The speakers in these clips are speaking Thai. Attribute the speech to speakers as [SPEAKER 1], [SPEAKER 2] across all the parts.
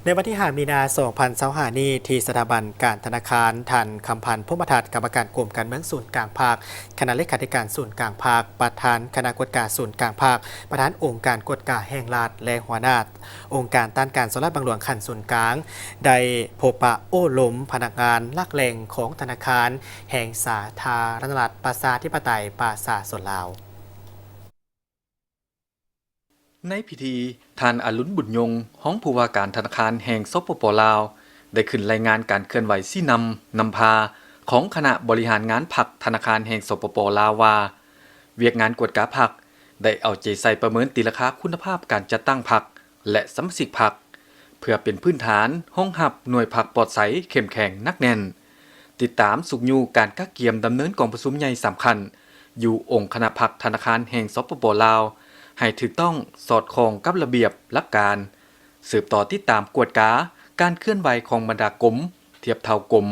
[SPEAKER 1] ในวันที่5 มีนาคม 2025 นี้ที่สถาบันการธนาคารทันคำพันธ์พมทัดกรรมการกลุ่มการเมืองศูนย์กลางภาคคณะเลขาธิการศูนย์กลางภาคประธานคณะกฎการศูนย์กลางภาคประธานองค์การกฎการแห่งรัฐและหัวหน้าองค์การต้านการสลัดบังหลวงขันศูนย์กลางได้พบปะโอ้ล้มพนักงานลักแหล่งของธนาคารแห่งสาธารณรัฐประชาธิปไตยประชาชนลาว
[SPEAKER 2] ในพิธีท่านอรุณบุญยงห้องผู้ว่าการธนาคารแห่งสปป.ลาวได้ขึ้นรายงานการเคลื่อนไหวซี่นำพาของคณะบริหารงานพรรคธนาคารแห่งสปป.ลาวว่าเวียกงานกวดกาพรรคได้เอาใจใส่ประเมินตีราคาคุณภาพการจัดตั้งพรรคและสมาชิกพรรคเพื่อเป็นพื้นฐานห้องหับหน่วยพรรคปลอดใสเข้มแข็งนักแน่นติดตามสุกยูการกักเกียมดำเนินกองประชุมใหญ่สำคัญอยู่องค์คณะพรรคธนาคารแห่งสปป.ลาวให้ถูกต้องสอดคล้องกับระเบียบหลักการสืบต่อติดตามกวดกาการเคลื่อนไหวของบรรดากรมเทียบเท่ากรม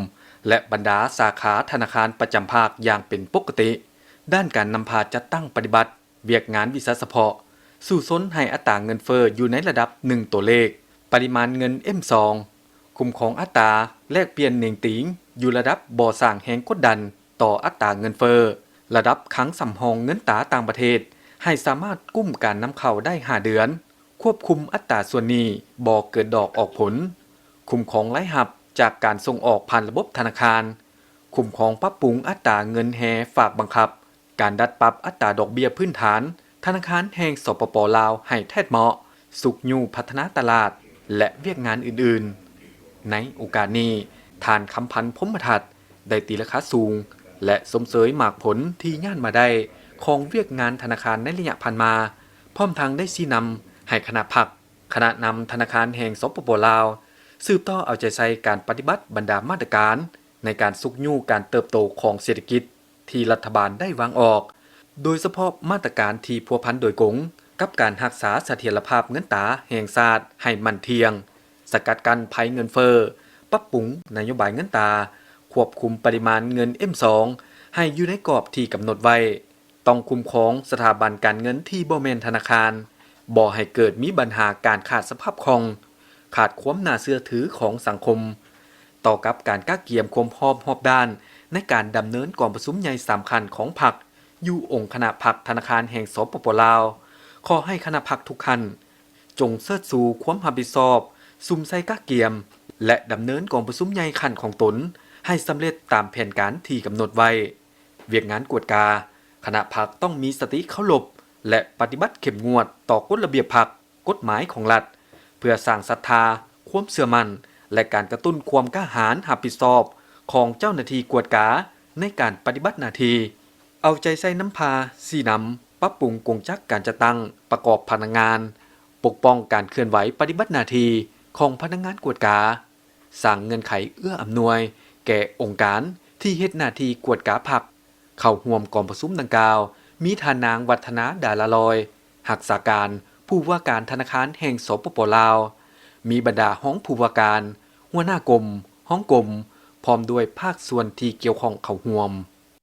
[SPEAKER 2] และบรรดาสาขาธนาคารประจำภาคอย่างเป็นปกติด้านการนำพาจัดตั้งปฏิบัติเวียกงานวิสาเฉพาะสู่ซนให้อัตราเงินเฟอ้ออยู่ในระดับ1ตัวเลขปริมาณเงิน M2 คุ้มครองอัตราแลกเปลี่ยนเนียงติงอยู่ระดับบ่สร้างแหงกดดันต่ออัตราเงินเฟอ้อระดับขังสำรองเงินตราต่างประเทศให้สามารถกุ้มการนำเข้าได้5เดือนควบคุมอัตราส่วนนี้บ่เกิดดอกออกผลคุ้มครองรายหับจากการส่งออกผ่านระบบธนาคารคุ้มครองปรับปรุงอัตราเงินแฮฝากบังคับการดัดปรับอัตราดอกเบี้ยพื้นฐานธนาคารแห่งสปป.ลาวให้แท้เหมาะสุกยูพัฒนาตลาดและเวียกงานอื่นๆในโอกาสนี้ทานคำพันธ์พมทัดได้ตีราคาสูงและสมเสยหมากผลที่ย่านมาได้ของเวียกงานธนาคารในระยะผ่านมาพร้อมทางได้ชี้นำให้คณะพรรคคณะนำธนาคารแห่งสปป.ลาวสืบต่อเอาใจใส่การปฏิบัติบรรดามาตรการในการสุกยูการเติบโตของเศรษฐกิจที่รัฐบาลได้วางออกโดยเฉพาะมาตรการที่พัวพันโดยกงกับการรักษาเสถียรภาพเงินตราแห่งชาติให้มั่นเทียงสกัดกั้นภัยเงินเฟ้อปรับปรุงนโยบายเงินตราควบคุมปริมาณเงิน M2 ให้อยู่ในกรอบที่กำหนดไว้ต้องคุ้มครองสถาบันการเงินที่บ่แม่นธนาคารบ่ให้เกิดมีปัญหาการขาดสภาพคล่องขาดความน่าเชื่อถือของสังคมต่อกับการกักเกียมความพร้อมรอบด้านในการดำเนินกองประชุมใหญ่สำคัญของพรรคอยู่องค์คณะพรรคธนาคารแห่งสปป.ลาวขอให้คณะพรรคทุกท่านจงเชิดชูความรับผิดชอบซุ่มใส่กักเกียมและดำเนินกองประชุมใหญ่ขันของตนให้สำเร็จตามแผนการที่กำหนดไว้เวียกงานกวดกาคณะพรรคต้องมีสติเคารพและปฏิบัติเข้มงวดต่อกฎระเบียบพรรคกฎหมายของรัฐเพื่อสร้างศรัทธาความเชื่อมั่นและการกระตุ้นความกล้าหาญรับผิดชอบของเจ้าหน้าที่กวดกาในการปฏิบัติหน้าที่เอาใจใส่น้ำพาสีนำปรับปรุงกงจักการจัดตั้งประกอบพนักงานปกป้องการเคลื่อนไหวปฏิบัติหน้าที่ของพนักงานกวดกาสร้างเงื่อนไขเอื้ออำนวยแก่องค์การที่เฮ็ดหน้าที่กวดกาพรรคเข้าร่วมกองประชุมดังกล่าวมีทานางวัฒนาดาลาลอยหักษาการผู้ว่าการธนาคารแห่งสปป.ลาวมีบรรดาห้องผู้ว่าการหัวหน้ากรมห้องกรมพร้อมด้วยภาคส่วนที่เกี่ยวข้องเข้าร่วม